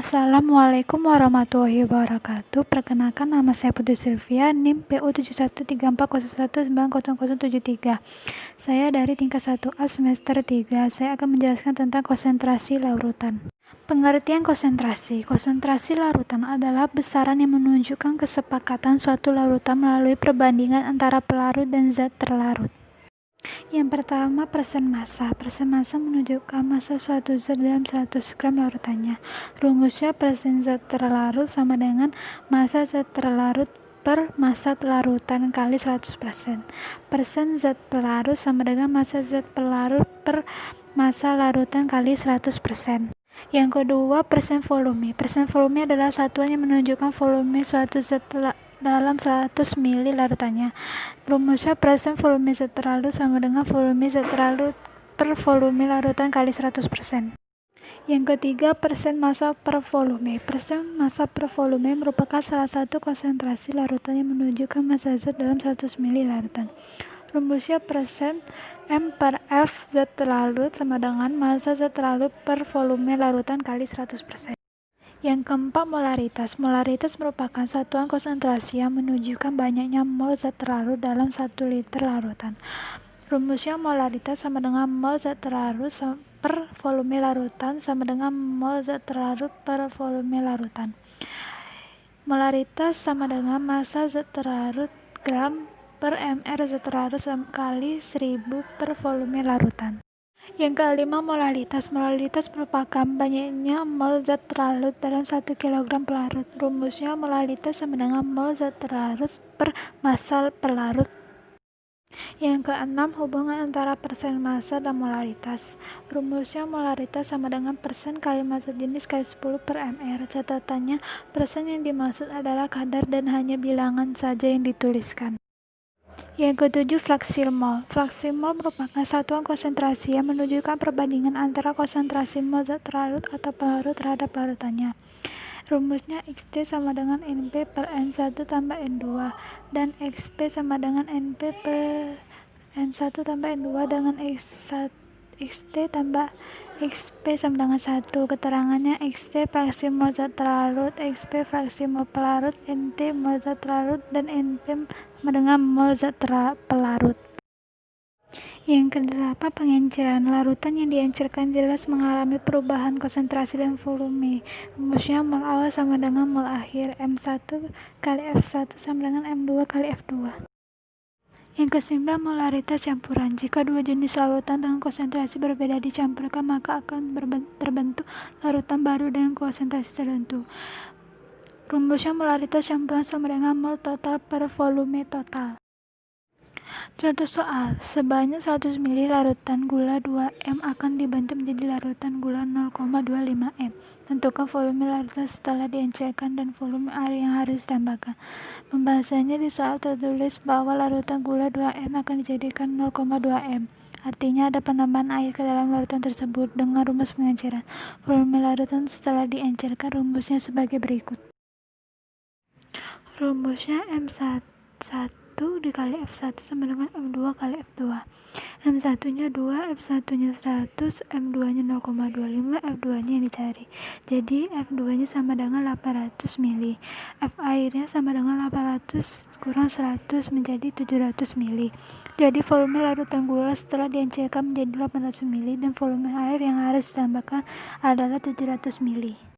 Assalamualaikum warahmatullahi wabarakatuh. Perkenalkan, nama saya Putri Sylvia, NIM PU 713401900073. Saya dari tingkat 1A semester 3. Saya akan menjelaskan tentang konsentrasi larutan. Pengertian konsentrasi. Konsentrasi larutan adalah besaran yang menunjukkan kesepakatan suatu larutan melalui perbandingan antara pelarut dan zat terlarut. Yang pertama, persen massa. Persen massa menunjukkan massa suatu zat dalam 100 gram larutannya. Rumusnya persen zat terlarut sama dengan massa zat terlarut per massa larutan kali 100%. Persen zat pelarut sama dengan massa zat pelarut per massa larutan kali 100%. Yang kedua, persen volume. Persen volume adalah satuan yang menunjukkan volume suatu zat dalam 100 ml larutannya. Rumusnya persen volume zat terlarut sama dengan volume zat terlarut per volume larutan kali 100%. Yang ketiga, persen massa per volume. Persen massa per volume merupakan salah satu konsentrasi larutan yang menunjukkan massa zat dalam 100 ml larutan. Rumusnya persen M per F zat terlarut sama dengan massa zat terlarut per volume larutan kali 100%. Yang keempat, molaritas. Molaritas merupakan satuan konsentrasi yang menunjukkan banyaknya mol zat terlarut dalam 1 liter larutan. Rumusnya molaritas sama dengan mol zat terlarut per volume larutan sama dengan mol zat terlarut per volume larutan. Molaritas sama dengan massa zat terlarut gram per mr zat terlarut kali 1000 per volume larutan. Yang kelima, molalitas. Molalitas merupakan banyaknya mol zat terlarut dalam 1 kg pelarut. Rumusnya molalitas sama dengan mol zat terlarut per massa pelarut. Yang keenam, hubungan antara persen massa dan molaritas. Rumusnya molaritas sama dengan persen kali massa jenis kali 10 per mr. Catatannya, persen yang dimaksud adalah kadar dan hanya bilangan saja yang dituliskan. Yang ketujuh, fraksi mol. Fraksi mol merupakan satuan konsentrasi yang menunjukkan perbandingan antara konsentrasi mol zat terlarut atau pelarut terhadap larutannya. Rumusnya XT sama dengan NP per N1 tambah N2 dan XP sama dengan NP per N1 tambah N2 dengan XT tambah XP sama dengan 1. Keterangannya, XT fraksi mol zat terlarut, XP fraksi mol pelarut, NT mol zat terlarut, dan NP sama dengan mol zat pelarut. Yang kedelapan, pengenceran. Larutan yang diencerkan jelas mengalami perubahan konsentrasi dan volume. Rumusnya mol awal sama dengan mol akhir. M1 kali F1 sama dengan M2 kali F2. Yang kesembilan, molaritas campuran. Jika dua jenis larutan dengan konsentrasi berbeda dicampurkan, maka akan terbentuk larutan baru dengan konsentrasi tertentu. Rumusnya molaritas campuran sama dengan mol total per volume total. Contoh soal, sebanyak 100 ml larutan gula 2M akan dibentuk menjadi larutan gula 0,25 M. Tentukan volume larutan setelah diencerkan dan volume air yang harus ditambahkan. Pembahasannya di soal tertulis bahwa larutan gula 2M akan dijadikan 0,2 M. Artinya ada penambahan air ke dalam larutan tersebut dengan rumus pengenceran. Volume larutan setelah diencerkan rumusnya sebagai berikut. Rumusnya M1 dikali F1 sama dengan M2 kali F2. M1 nya 2, F1 nya 100, M2 nya 0,25, F2 nya yang dicari. Jadi F2 nya sama dengan 800 ml. F airnya sama dengan 800 kurang 100 menjadi 700 ml. Jadi volume larutan gula setelah diencerkan menjadi 800 ml dan volume air yang harus ditambahkan adalah 700 ml.